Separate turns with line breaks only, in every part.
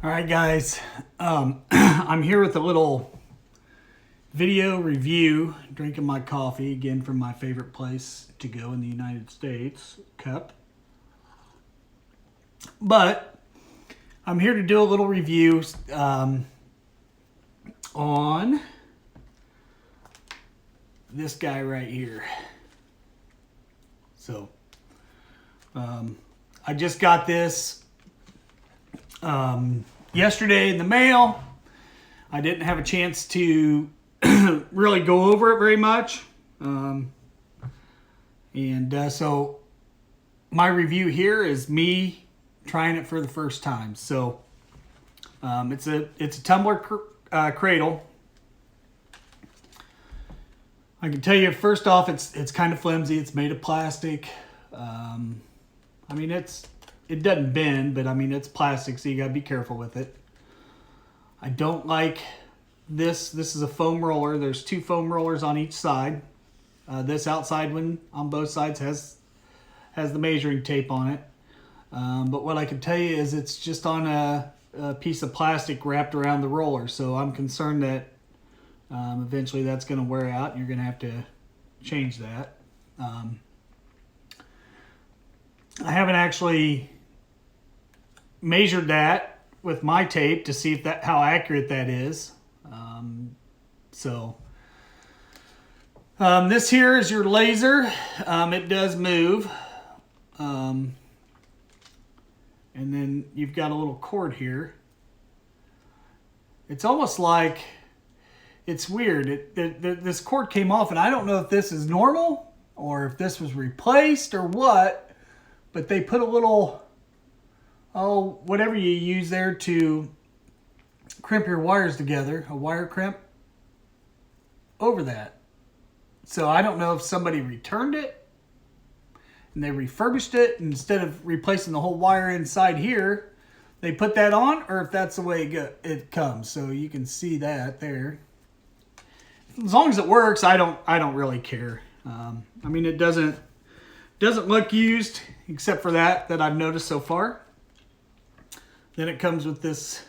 All right, guys, I'm here with a little video review, drinking my coffee, again from my favorite place to go in the United States, Cup. But I'm here to do a little review on this guy right here. So, I just got this yesterday in the mail. I didn't have a chance to really go over it very much. So my review here is me trying it for the first time. So it's a Tumbler cradle. I can tell you first off, it's kind of flimsy. It's made of plastic. I mean, it doesn't bend, but I mean, it's plastic, so you gotta be careful with it. I don't like this. This is a foam roller. There's two foam rollers on each side. This outside one on both sides has the measuring tape on it. But what I can tell you is it's just on a piece of plastic wrapped around the roller. So I'm concerned that eventually that's gonna wear out and you're gonna have to change that. I haven't actually measured that with my tape to see if how accurate that is. This here is your laser. It does move. And then you've got a little cord here. It's almost like, it's weird. This cord came off, and I don't know if this is normal or if this was replaced or what, but they put a little, whatever you use there to crimp your wires together, a wire crimp, over that. So I don't know if somebody returned it and they refurbished it. Instead of replacing the whole wire inside here, they put that on, or if that's the way it comes. So you can see that there. As long as it works, I don't really care. I mean, it doesn't look used, except for that I've noticed so far. Then it comes with this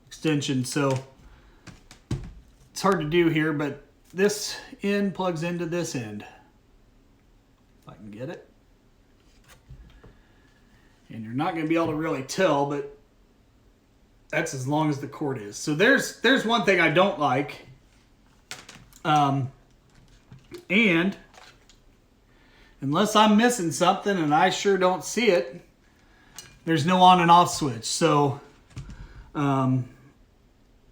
extension, so it's hard to do here, but this end plugs into this end. If I can get it. And you're not going to be able to really tell, but that's as long as the cord is. So there's one thing I don't like. And unless I'm missing something, and I sure don't see it, there's no on and off switch. So that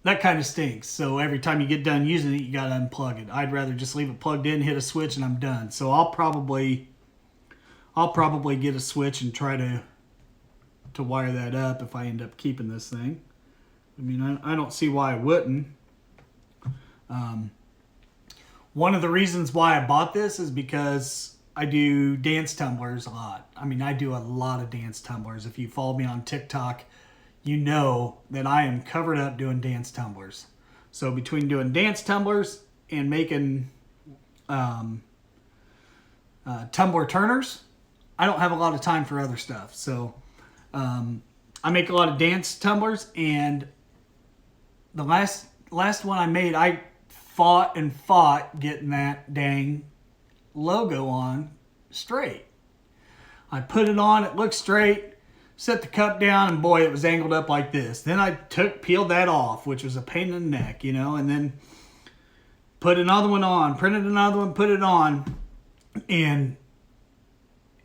kind of stinks. So every time you get done using it, you got to unplug it. I'd rather just leave it plugged in, hit a switch, and I'm done. So I'll probably get a switch and try to wire that up if I end up keeping this thing. I mean, I don't see why I wouldn't. One of the reasons why I bought this is because I do dance tumblers a lot. I mean, I do a lot of dance tumblers. If you follow me on TikTok, you know that I am covered up doing dance tumblers. So between doing dance tumblers and making tumbler turners, I don't have a lot of time for other stuff. So I make a lot of dance tumblers, and the last one I made, I fought getting that dang logo on straight. I put it on, it looked straight, set the cup down, and boy, it was angled up like this. Then I peeled that off, which was a pain in the neck, you know, and then put another one on, printed another one, put it on, and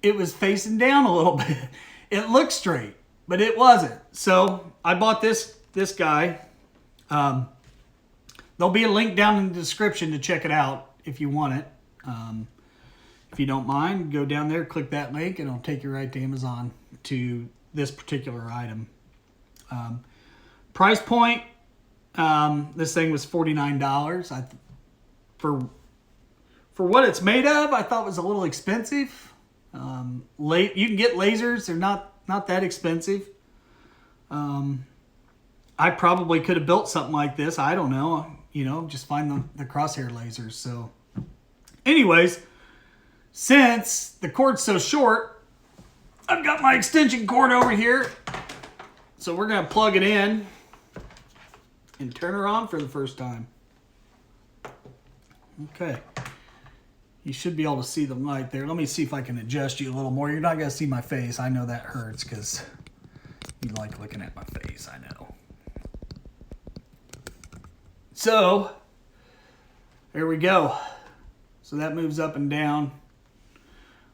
it was facing down a little bit. It looked straight, but it wasn't. So I bought this guy. There'll be a link down in the description to check it out if you want it. If you don't mind, go down there, click that link, and it'll take you right to Amazon to this particular item. Price point, this thing was $49. For what it's made of, I thought it was a little expensive. You can get lasers, they're not that expensive. I probably could have built something like this. I don't know. You know, just find the crosshair lasers. So anyways, since the cord's so short, I've got my extension cord over here. So we're going to plug it in and turn her on for the first time. Okay. You should be able to see the light there. Let me see if I can adjust you a little more. You're not going to see my face. I know that hurts because you like looking at my face. I know. So, there we go. So that moves up and down.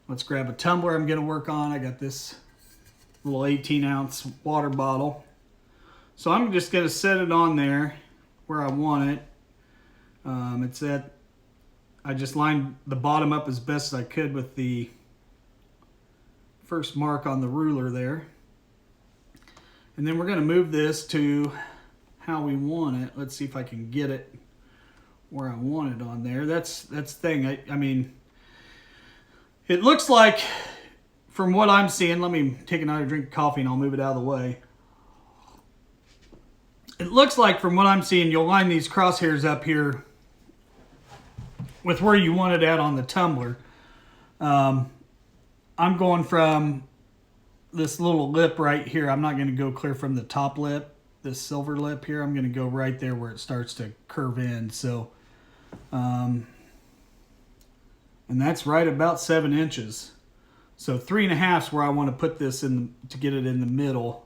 Let's grab a tumbler I'm going to work on. I got this little 18-ounce water bottle. So I'm just going to set it on there where I want it. It's at, I just lined the bottom up as best as I could with the first mark on the ruler there. And then we're going to move this to how we want it. Let's see if I can get it where I want it on there. That's the thing. I mean, it looks like, from what I'm seeing, let me take another drink of coffee and I'll move it out of the way. It looks like, from what I'm seeing, you'll line these crosshairs up here with where you want it at on the tumbler. I'm going from this little lip right here. I'm not going to go clear from the top lip, this silver lip here. I'm going to go right there where it starts to curve in. So, and that's right about 7 inches. So 3.5 is where I want to put this in to get it in the middle.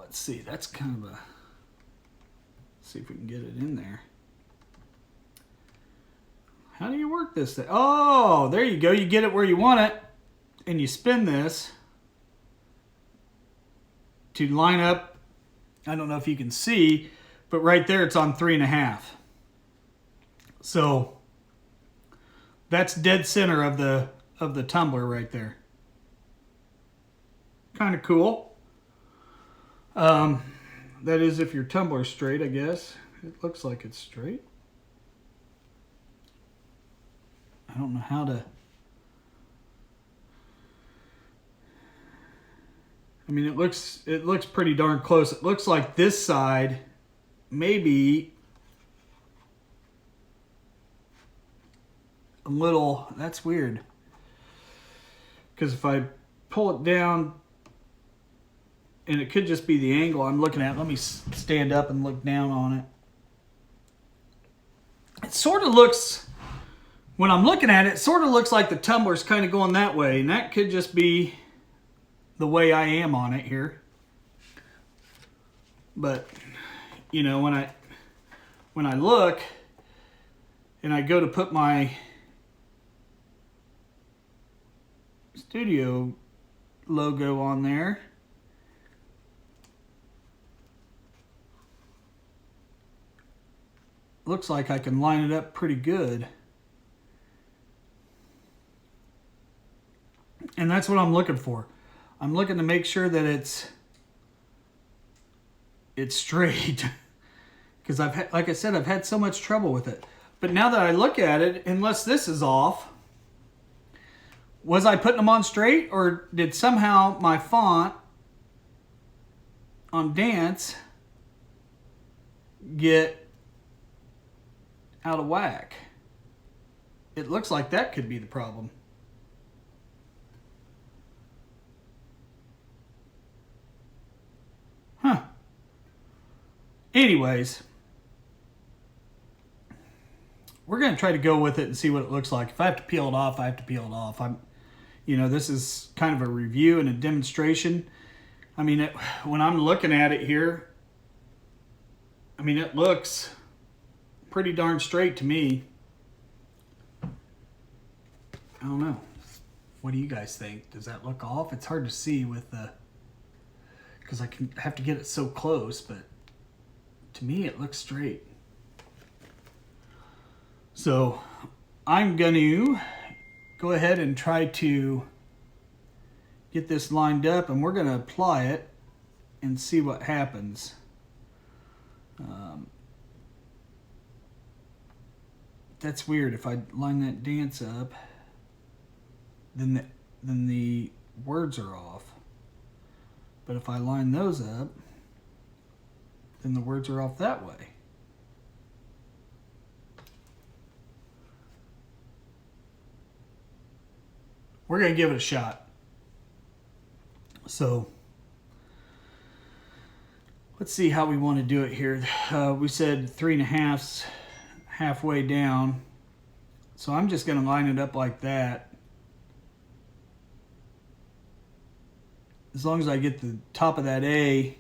Let's see, that's kind of a, see if we can get it in there. How do you work this thing? Oh, there you go. You get it where you want it, and you spin this to line up. I don't know if you can see, but right there it's on 3.5. So that's dead center of the tumbler right there. Kind of cool. That is if your tumbler's straight, I guess. It looks like it's straight. I don't know how to... I mean, it looks pretty darn close. It looks like this side maybe a little... That's weird. Because if I pull it down, and it could just be the angle I'm looking at. Let me stand up and look down on it. It sort of looks, when I'm looking at it, it sort of looks like the tumbler's kind of going that way. And that could just be the way I am on it here. But, you know, when I look and I go to put my studio logo on there, looks like I can line it up pretty good. And that's what I'm looking for. I'm looking to make sure that it's straight. Because like I said, I've had so much trouble with it. But now that I look at it, unless this is off, was I putting them on straight, or did somehow my font on Dance get out of whack? It looks like that could be the problem. Huh. Anyways, we're going to try to go with it and see what it looks like. If I have to peel it off, I have to peel it off. You know, this is kind of a review and a demonstration. I mean, when I'm looking at it here, I mean, it looks pretty darn straight to me. I don't know. What do you guys think? Does that look off? It's hard to see with the, because I can have to get it so close, but to me it looks straight. So I'm going to go ahead and try to get this lined up, and we're going to apply it and see what happens. That's weird. If I line that Dance up, then the words are off. But if I line those up, then the words are off that way. We're going to give it a shot. So let's see how we want to do it here. We said 3.5 halfway down. So I'm just going to line it up like that. As long as I get the top of that A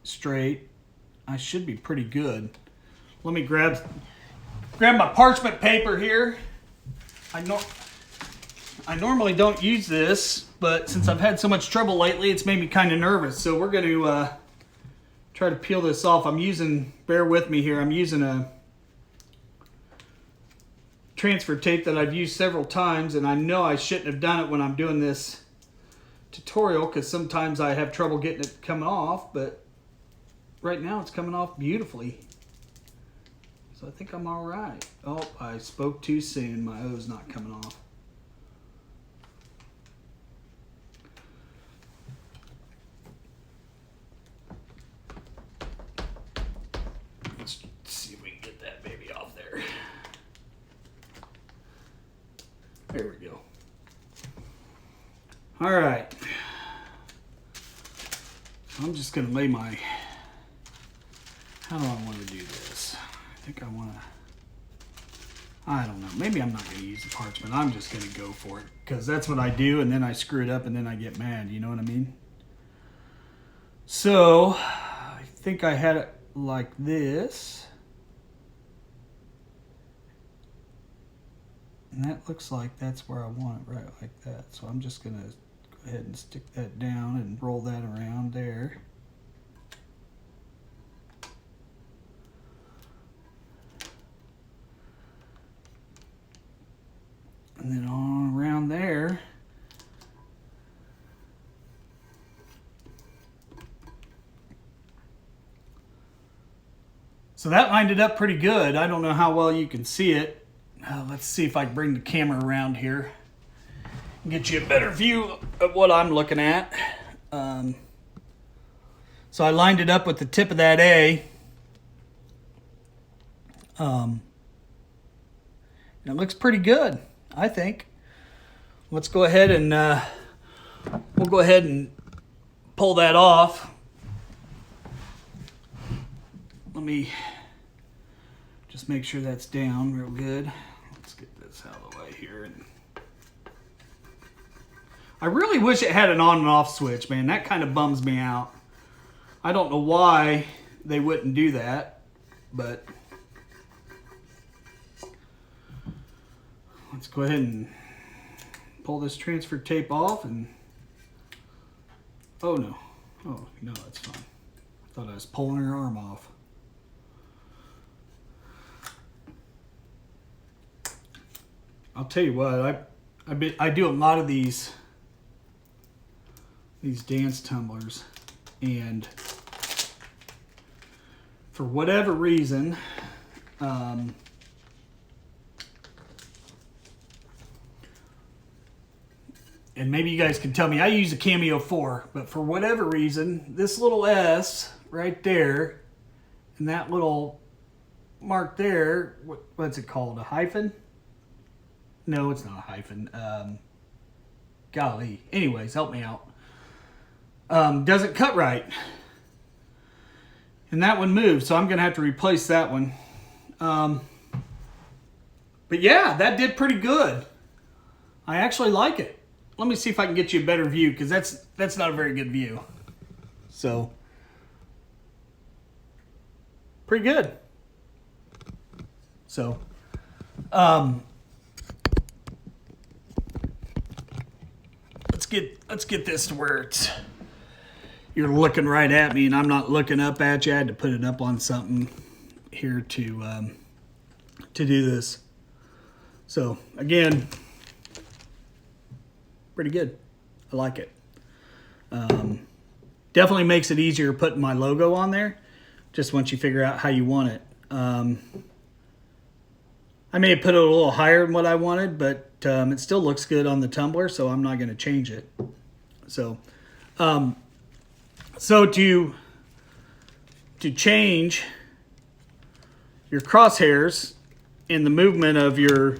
straight, I should be pretty good. Let me grab my parchment paper here. I normally don't use this, but since I've had so much trouble lately, it's made me kind of nervous. So we're going to try to peel this off. Bear with me here, I'm using a transfer tape that I've used several times, and I know I shouldn't have done it when I'm doing this tutorial because sometimes I have trouble getting it coming off, but right now it's coming off beautifully. So I think I'm all right. Oh, I spoke too soon. My O's not coming off. Let's see if we can get that baby off there. There we go. All right. I'm just going to lay my... How do I want to do this? I think I want to... I don't know. Maybe I'm not going to use the parchment. I'm just going to go for it. Because that's what I do, and then I screw it up, and then I get mad. You know what I mean? So, I think I had it like this. And that looks like that's where I want it, right like that. So I'm just going to go ahead and stick that down and roll that around there. And then on around there. So that lined it up pretty good. I don't know how well you can see it. Let's see if I can bring the camera around here and get you a better view of what I'm looking at. So I lined it up with the tip of that A. And it looks pretty good, I think. Let's go ahead and we'll go ahead and pull that off. Let me just make sure that's down real good. Let's get this out of the way here. And I really wish it had an on and off switch, man. That kind of bums me out. I don't know why they wouldn't do that, but let's go ahead and pull this transfer tape off. And oh no, that's fine. I thought I was pulling her arm off. I'll tell you what, I do a lot of these dance tumblers, and for whatever reason, and maybe you guys can tell me, I use a Cameo 4, but for whatever reason, this little S right there, and that little mark there, what's it called, a hyphen? No, it's not a hyphen. Golly. Anyways, help me out. Doesn't cut right. And that one moved, so I'm going to have to replace that one. But yeah, that did pretty good. I actually like it. Let me see if I can get you a better view, because that's not a very good view. So, pretty good. So, let's get this to where you're looking right at me and I'm not looking up at you. I had to put it up on something here to do this. So again, pretty good. I like it. Definitely makes it easier putting my logo on there, just once you figure out how you want it. I may have put it a little higher than what I wanted, but it still looks good on the Tumbler, so I'm not going to change it. So, to change your crosshairs in the movement of your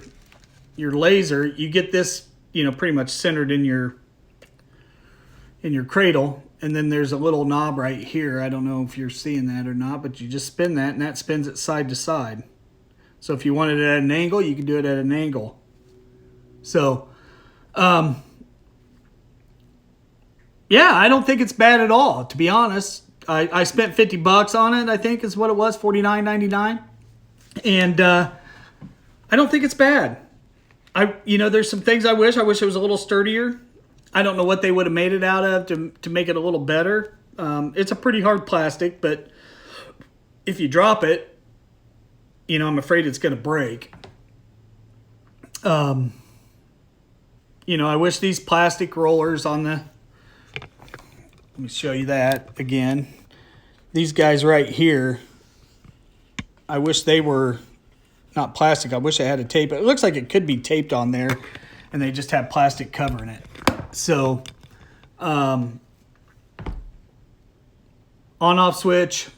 laser, you get this, pretty much centered in your in your cradle. And then there's a little knob right here. I don't know if you're seeing that or not, but you just spin that and that spins it side to side. So if you want it at an angle, you can do it at an angle. So, yeah, I don't think it's bad at all, to be honest. I spent $50 on it, I think is what it was, $49.99. And I don't think it's bad. There's some things I wish it was a little sturdier. I don't know what they would have made it out of to make it a little better. It's a pretty hard plastic, but if you drop it, I'm afraid it's going to break. I wish these plastic rollers on the... Let me show you that again. These guys right here, I wish they were not plastic. I wish I had a tape. It looks like it could be taped on there, and they just have plastic covering it. So, on-off switch,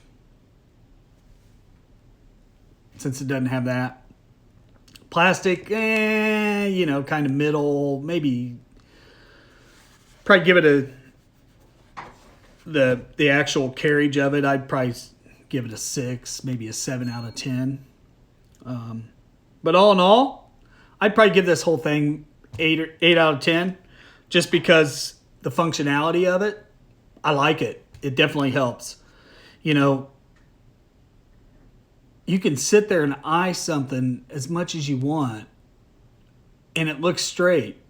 since it doesn't have that. Plastic, kind of middle, maybe, probably give it the actual carriage of it, I'd probably give it a 6, maybe a 7 out of 10. But all in all, I'd probably give this whole thing 8 out of 10, just because the functionality of it, I like it. It definitely helps. You can sit there and eye something as much as you want, and it looks straight,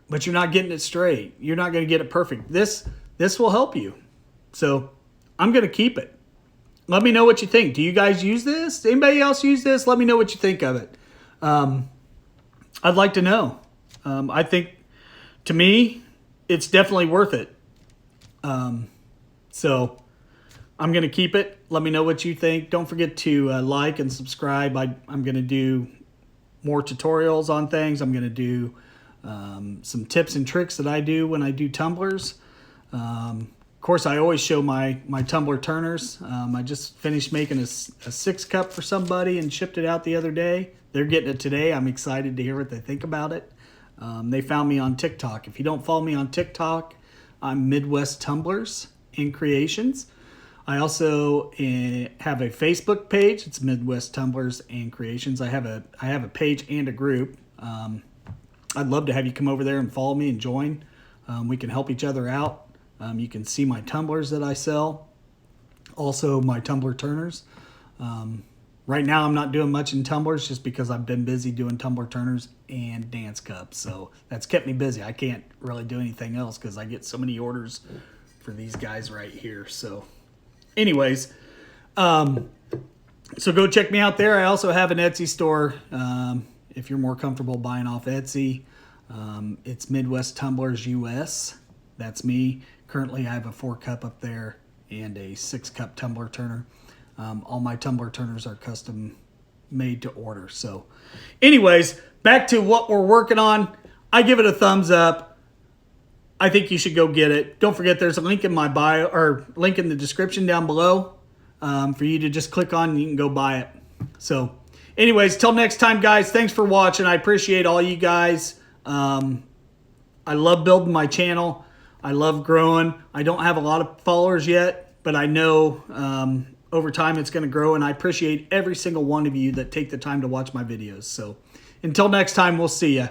but you're not getting it straight. You're not going to get it perfect. This will help you. So I'm going to keep it. Let me know what you think. Do you guys use this? Anybody else use this? Let me know what you think of it. I'd like to know. I think, to me, it's definitely worth it. So I'm going to keep it. Let me know what you think. Don't forget to like and subscribe. I'm going to do more tutorials on things. I'm going to do some tips and tricks that I do when I do tumblers. Of course, I always show my tumbler turners. I just finished making a 6-cup for somebody and shipped it out the other day. They're getting it today. I'm excited to hear what they think about it. They found me on TikTok. If you don't follow me on TikTok, I'm Midwest Tumblers and Creations. I also have a Facebook page. It's Midwest Tumblers and Creations. I have a page and a group. I'd love to have you come over there and follow me and join. We can help each other out. You can see my tumblers that I sell. Also my tumbler turners. Right now I'm not doing much in tumblers just because I've been busy doing tumbler turners and dance cups. So that's kept me busy. I can't really do anything else because I get so many orders for these guys right here. So anyways, so go check me out there. I also have an Etsy store. If you're more comfortable buying off Etsy, it's Midwest Tumblers US. That's me. Currently I have a 4-cup up there and a 6-cup tumbler turner. All my tumbler turners are custom made to order. So anyways, back to what we're working on. I give it a thumbs up. I think you should go get it. Don't forget there's a link in my bio, or link in the description down below, for you to just click on and you can go buy it. So anyways, till next time, guys, thanks for watching. I appreciate all you guys. I love building my channel. I love growing. I don't have a lot of followers yet, but I know over time it's going to grow, and I appreciate every single one of you that take the time to watch my videos. So until next time, we'll see ya.